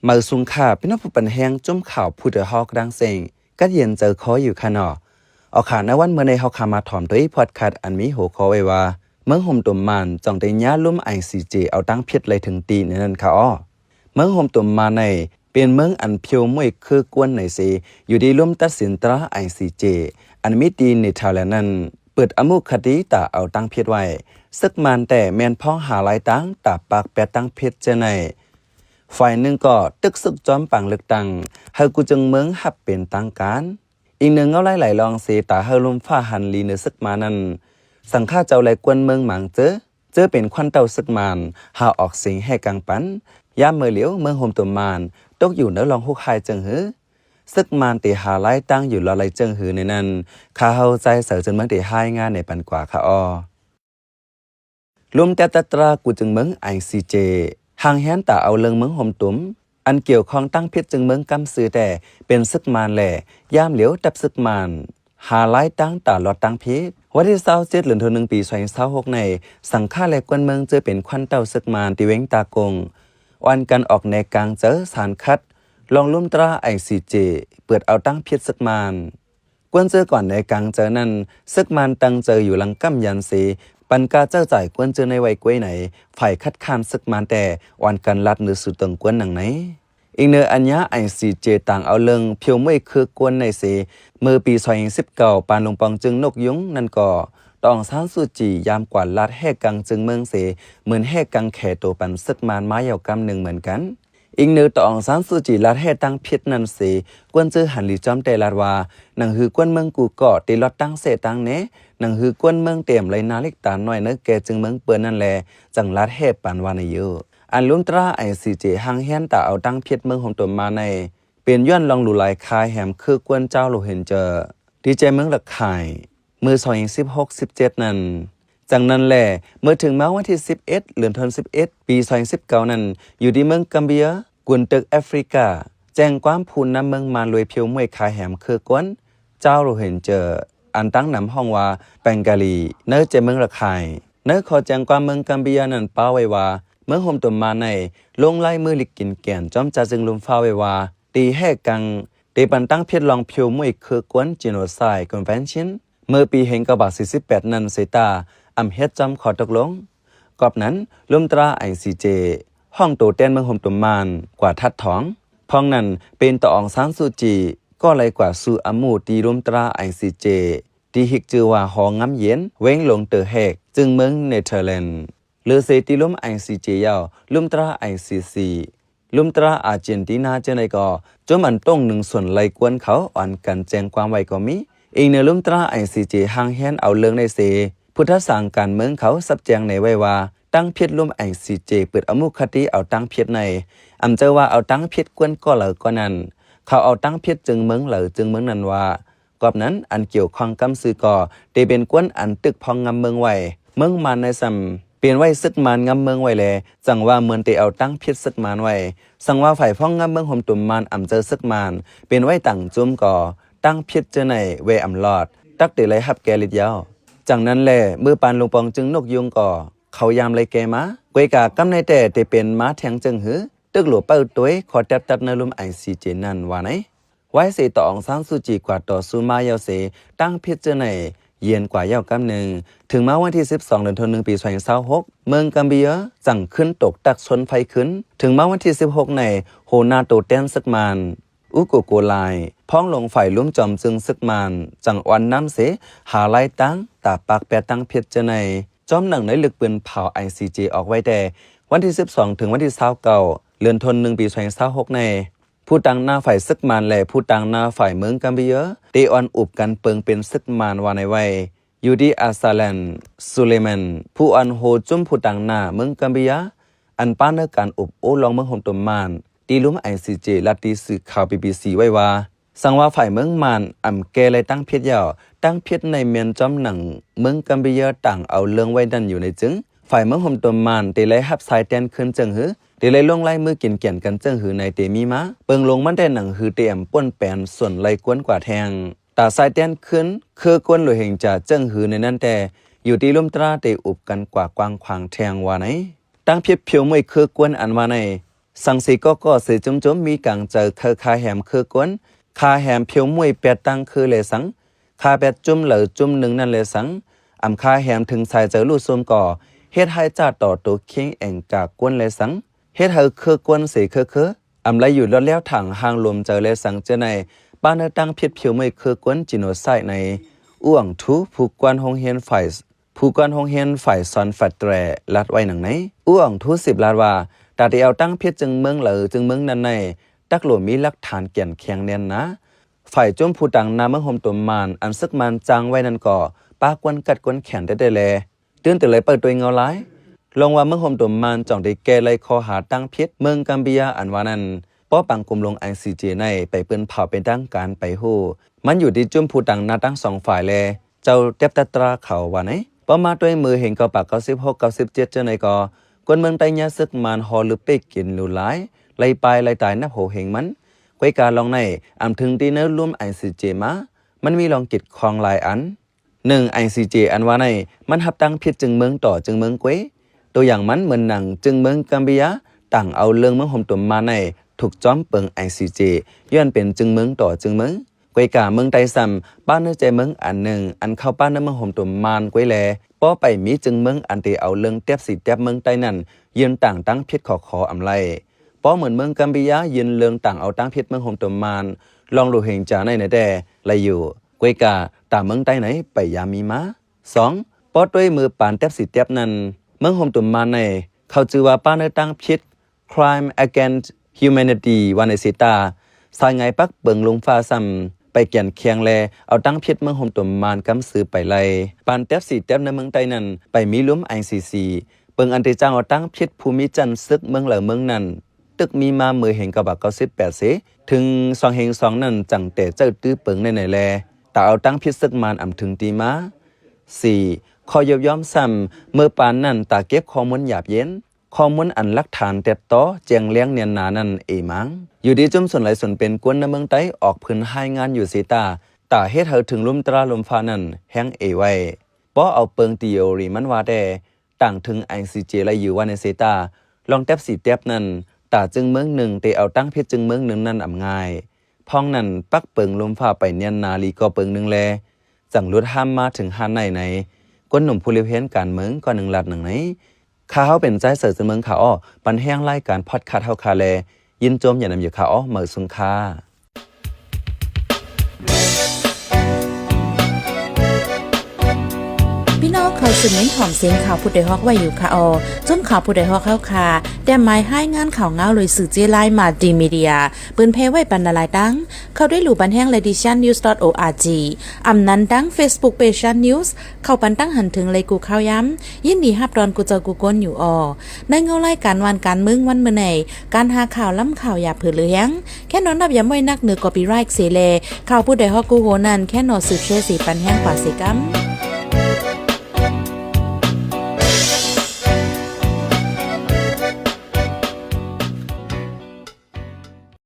มาสุงขาเป็นนักผู้ปันแหงจุ่มข่าวผู้เดือดฮอกดังเสียงก็เย็นเจอคออยู่ค่ะเนาะเอาขาในวันเมื่อในเฮาขามาถ่อมตัวพอดคาสต์อันมีหัวข้อไว้ว่าเมืองห่มตุ่มมันจ่องได้ย้าลุ่มไอซีเจเอาตั้งเพียดเลยถึงตีในนั้นค่ะอ้อเมืองห่มตุ่มมันในเป็นเมืองอันเพียวมวยคือกวนในสิอยู่ดีลุ่มตัดสินตราไอซีเจอันมีตีในทาวแล้วนั้นเปิดอมุคดีตาเอาตั้งเพียดไว้ซึกมันแต่แมนพ้องหาหลายตั้งตาปากแปดตั้งเพียดเจในฝ่ายหนึ่งก็ตึกซึกจอมปังเลือกตั้งเฮากูจึงเมืองหับเป็นตั้งการอีกหนึ่งเอาไหลลองเสตาเฮาลมฟ้าหันลีเนซึกมานั้นสังฆาเจ้าไหลกวนเมืองหมางเจอเป็นควันเต้าซึกมานหาออกเสียงให้กลางปันยามเมื่อเหลียวเมืองโฮมตัวมานตกอยู่เนื้อลองฮุกหายจังหือซึกมานตีหาไล่ตั้งอยู่รอไหลจังหือในนั้นข้าเฮาใจเสือจนเมืองตีหายงานในปันกว่าค่ะอ้อรวมแต่ตรากูจึงเมืองไอซีเจหางแฮนตาเอาเลิงเมืองห่มตุ้มอันเกี่ยวข้องตั้งพิษจึงเมืองกำซื้อแต่เป็นซึกมานแหล่ย่ามเหลียวดับซึกมานหาไล่ตั้งตาลอดตั้งพิษวันที่27เดือนธันวาคมปี2026ในสังฆาและกวนเมืองเจอเป็นควันเต้าซึกมานที่เว้งตากงวันกันออกในกลางเจอสารคัดลองลุ่มตราไอซีเจเปิดเอาตั้งพิษซึกมานกวนเจอก่อนในกลางเจอนั้นซึกมานตั้งเจออยู่หลังกำยันสีปันกาเจ้าจ่ายกวนเจอในไว้กล้วยไหนฝ่ายคัดค้านซึกมานแต่วันกันลัดหรือสุดตึงกวนหนังไหนอีกเนื้ออัญญาไอซีเจต่างเอาเลิงเพียวไม่คือกวนในเสเมื่อปี2019ปานลงปองจึงนกยุงนั่นก็ต้องสร้างสุจียามกว่าลัดแห่กังจึงเมืองเสเหมือนแห่กังแข่ตัวปันซึกมานไม้ยาวกำหนึ่งเหมือนกันอีกเนื้อต่องสร้างสุจีลัดแห่ตั้งพิษนั่นเสกวนเจอหันหลีจอมแต่ลาดว่าหนังหือกวนเมืองกูก็ตีลอดตั้งเสตั้งเนหนังหือกวนเมืองเต็มเลยนาลิกตาหน่อยเนื้อแกจึงเมืองเปิ้นนั่นแลจังลัดแห่ปันวานเยอะอันลุ่มตราไอซีเจหางแฮนตาเอาตั้งเพียดเมืองของตัวมาในเป็นย้อนลองหลุลายคายแหมคือกวนเจ้าโลเห็นเจอดีใจเมืองหลักขายมือ2016-17นั้นจากนั้นแหละเมื่อถึงมาวันที่11เดือนธันวาคมปี2019นั้นอยู่ที่เมืองกัมเบียกวนตึกแอฟริกาแจ้งความพูนน้ำเมืองมาลวยเพียวมวยคายแหมคือกวนเจ้าโลเห็นเจออันตั้งนำห้องว่าแปงกาลีเนื้อเจเมืองหลักขายเนื้อขอแจ้งความเมืองกัมเบียนั้นป้าไว้ว่าเมื่อห่มตัวมาในลงไล่มือลิกกินแก่นจอมจ่าจึงลุมฟ้าไว้ว่าตีแห่กังตีปันตั้งเพียรลองเพียวมวยคือกวนจีโนไซด์คอนเวนชั่นเมื่อปี1948นั้นเสตาอำเฮ็ดจอมขอตกลงกอบนั้นลุมตราไอซีเจห้องโตแตนเมืองห่มตัวมานกว่าทัดท้องพ้องนั้นเป็นต่อองซานซูจีก็เลยกว่าสู่อมูตีลุมตราไอซีเจที่ฮิกจือว่าหองำเย็นเว้งลงเตอแหกจึงเมืองเนเธอร์แลนด์หรือเซติลุมไอซีเจยาวลุมตราไอซีซีลุมตราอาร์เจนตินาเจนไนก็จนมันต้องหนึ่งส่วนไล่กวนเขาอ่อนกันแจ้งความไว้ก็มีอีกเนื้อลุมตราไอซีเจหางแฮนเอาเรื่องในเซพุทธสังการเมืองเขาสับแจงในไว้ว่าตั้งเพียรลุมไอซีเจเปิดอมุคติเอาตั้งเพียรในอำเจอว่าเอาตั้งเพียรกวนก็เหลือก็นั้นเขาเอาตั้งเพียรจึงเมืองเหลือจึงเมืองนั้นว่ากอบนั้นอันเกี่ยวข้องกำซื้อก่อได้เป็นกวนอันตึกพองงำเมืองไว้เมืองมันในซ้ำเปลี่ยนไว้ซึกมานงำเมืองไว้แลจังว่าเหมือนได้เอาตั้งเพียรซึกมานไว้สังว่าฝ่ายพ้องงำเมืองห่มตุ่มมานอำเจอซึกมานเป็นไว้ตั้งจุ่มก่อตั้งเพียรเจอในเวอำลอดตักได้ไหลหับแกลิดยาวจากนั้นแหละมือปานลงปองจึงนกยุงก่อเขายามเลยแกมากวยกากำในแต่ได้เป็นม้าแทงจึงหือตึกหลวเป้าตัวขอตัดในลุมไอซีเจนั่นว่าไหนไว้เสต่อองซานซูจีกว่าต่อซูมายาวเสตั้งเพียรเจอในเย็นกว่ายาวกำหนึ่งถึงมาวันที่12เดือนธันวาคมปี2026เมืองกัมเบียสั่งขึ้นตกตักชนไฟขึ้นถึงมาวันที่16ในโฮนาโตเตนซึกมานอุโกโกไลพ้องลงฝ่ายลุ่มจอมจึงซึกมานจังวันน้ำเสหาไล่ตั้งตาปากแปรตั้งเพียรเจในจอมหนังในลึกปืนเผาไอซีเจออกไว้แต่วันที่12ถึงวันที่29เดือนธันวาคมปี2026ในผู้ตั้งหน้าฝ่ายซึกมานและผู้ตั้งหน้าฝ่ายเมืองกัมเบียเตออนอุบกันเปิงเป็นซึกมานวาในไว้อยู่ที่อาซาแลนซูเลมันผู้อันโฮจุ่มผู้ตั้งหน้าเมืองกัมเบียอันป้านเนการอุบโอลองเมืองห่มตุมมานตีลุมไอซีเจลัดตีสื่อข่าว BBC ไว้ว่าสังว่าฝ่ายเมืองมานอำแกเลยตั้งเพียรยาวตั้งเพียรในเมียนจอมหนังเมืองกัมเบียต่างเอาเรื่องไว้ดันอยู่ในจึงฝ่ายเมืองห่มตุมมานตีเลยฮับสายแตนขึ้นจึงหือตีเลยลงไล่มือกินแก่นกันจึงหือในเตมีมาเปิงลงมันได้หนังหือเตรียมป้นแปนส่วนไล่กวนกว่าแทงตาสายแตนขึ้นคือกวนหลวยเหงจ่าจึงหือในนั้นแต่อยู่ที่ลุ่มตราเตอุบกันกว่ากวางขวางแทงว่าไหนตั้งเพียรเพียวมวยคือกวนอันว่าใน สังสีก็สือจุ้มมีกังเจอเคอคาแหมคือกวนคาแหมเพียวมวยเปียตังคือเลยสังคาเปียจุ้มเหลือจุ้มหนึ่งนั่นเลยสังคาแหมถึงใส่เจอลู่ซุ่มก่อเฮ็ดให้จ่าต่อตัวเคียงเองกากกวนเลยสังเฮ็ดให้คือกวนสีคือไรอยู่แล้วถังหางลมเจอเลยสังเจอในบ้านเนตั้งเพียดเพียวมวยคือกวนจิโนไซในอ้วงทูผู้กวนหงเฮียนฝ่ายผู้กวนหงเฮียนฝ่ายซอนฝัดแตรลัดไว้หนังไหนอ้วงทู10 ลาดว่าตาเดียวตั้งเพียรจึงเมืองเหลือจึงเมืองนั้นในตักหลวมีหลักฐานเกี่ยนแข็งแน่นนะฝ่ายจมผู้ตังนาเมืองห่มตัวมานอันซึกมันจางไว้นั่นก่อปากวนกัดกวนแขนได้แลตื่นแต่เลยเปิดตัวเงาไล่ลงว่าเมืองห่มตัวมานจ่องได้แก่เลยคอหาตั้งเพียรเมืองกัมบียาอันว่านั้นป้อปังกลุ่มลงICJในไปเปิ้นเผาเป็นตั้งการไปฮู้มันอยู่ที่จมผู้ตังนาตั้ง2ฝ่ายแลเจ้าเต็บตะตราเขาว่าไหนป้อมาด้วยมือเห็นกอปาก96 97เจ้าในก่อกวนเมืองไตยาซึกมันหอหรือเปกินหรือหลายไล่ไปไล่ตายนับโหเหงมันไว้การลองในถึงที่เนื้อร่วมICJมามันมีลองกิจคลองหลายอัน1 ICJ อันว่าในมันหับตั้งผิดจึงเมืองต่อจึงเมืองกวยตัวอย่างมันเหมือนหนังจึงเมืองกัมบียาต่างเอาเรื่องเมืองห่มตัวมาในถูกจ้อมเปิงICJย้อนเป็นจึงเมืองต่อจึงเมืองกวยกาเมืองไตซ้ำบ้านเนื้อใจเมืองอันหนึ่งอันเข้าบ้านเนื้อเมืองห่มตัวมานกวยแลป้อไปมีจึงเมืองอันที่เอาเรื่องเตียบสีเตียบเมืองใต้นั่นยืนต่างตั้งพิษขออำไลป้อเหมือนเมืองกัมบียายืนเรื่องต่างเอาตั้งพิษเมืองโฮมตมานลองดูเหงจาในแด่ไรอยู่กวยกาตามเมืองใต้ไหนไปยามีมา2ป้อด้วยมือปานเตียบสีเตียบนั้นเมืองโฮมตมานในเขาจือว่าป้าในตั้งพิษ crime against humanity วันในสิตาสายไงปักเบิงลงฟ้าซ้ำไปเกี่ยนเคียงแลเอาตั้งพิษเมืองโฮมตมานกำซื้อไปไล่ปานเตียบสีเตียบในเมืองใต้นั้นไปมีล้มICCเปิงอันที่จ้างเอาตั้งพิษภูมิจันทร์ซึกเมืองเหล่าเมืองนั้นตึกมีมามือเห็นกบ98เสถึง2เฮง2นั้นจังแต่เจ้าตื้อเปิงในไหนแลแต่เอาตั้งพิษซึกมานถึงตีมา4ขอยย้อมซ้ำเมื่อปานนั้นตาเก็บข้อมูลหยาบเย็นข้อมูลอันหลักฐานแต่ต่อแจงเลี้ยงเนียนนานั้นมังอยู่ดีจุ่มส่วนไหลส่วนเป็นกวนในเมืองใต้ออกพื้นให้งานอยู่สีตาเฮ็ดเฮาถึงลุ่มตราลมฟ้านั้นแห้งไว้ป้อเอาเปิงติโอรีมันว่าแต่ต่างถึงICJไลอยู่ว่าในเซตาลองแทบสีแทบนั้นจึงเมืองหนึ่งแต่เอาตั้งเพชรจึงเมืองหนึ่งนั้นง่ายพ้องนั้นปักเปิงลมฟ้าไปเนียนนาลีก็เปิงหนึ่งแลจังลุดห้ามมาถึงหานไหนก้นหนุ่มผู้เลี้ยงการเมืองก็1 ลัด1ไหนข้าเฮาเป็นใจเสิร์ชเมืองข่าวอ้อปันแห้งไล่การพอดคาสต์เฮาคาแลยินโจมอย่านำอยู่ข่าวอ้อเหมือสุงค่าพี่น้องเขาสืบเน้นหอมเสียงข่าวผู้ใดฮอกไว้อยู่ค่ะจนข่าวผู้ใดฮอกเข้าค่ะแต่หมายให้งานข่าวเงาเลยสื่อเจไลมาดีมีเดียปืนเพไว้บรรณาลายดังเข้าได้หลู่บันแห้ง lediciannews.org อำนั้นดัง Facebook page news เข้าปันตั้งหันถึงเลยกูข่าวย้ำยินดีฮับรอนกูเจอกูก้นอยู่ในเงาไล่การวันการมึงวันเมื่อไหนการหาข่าวล้ำข่าวอย่าเผือเลี้ยงแค่นอนนับย้ำไว้นักเหนือกอปีไรค์เสเลข่าวผู้ใดฮอกกูโหนันแค่นอสืบเชื่อสีปันแห้งกว่าสิกัม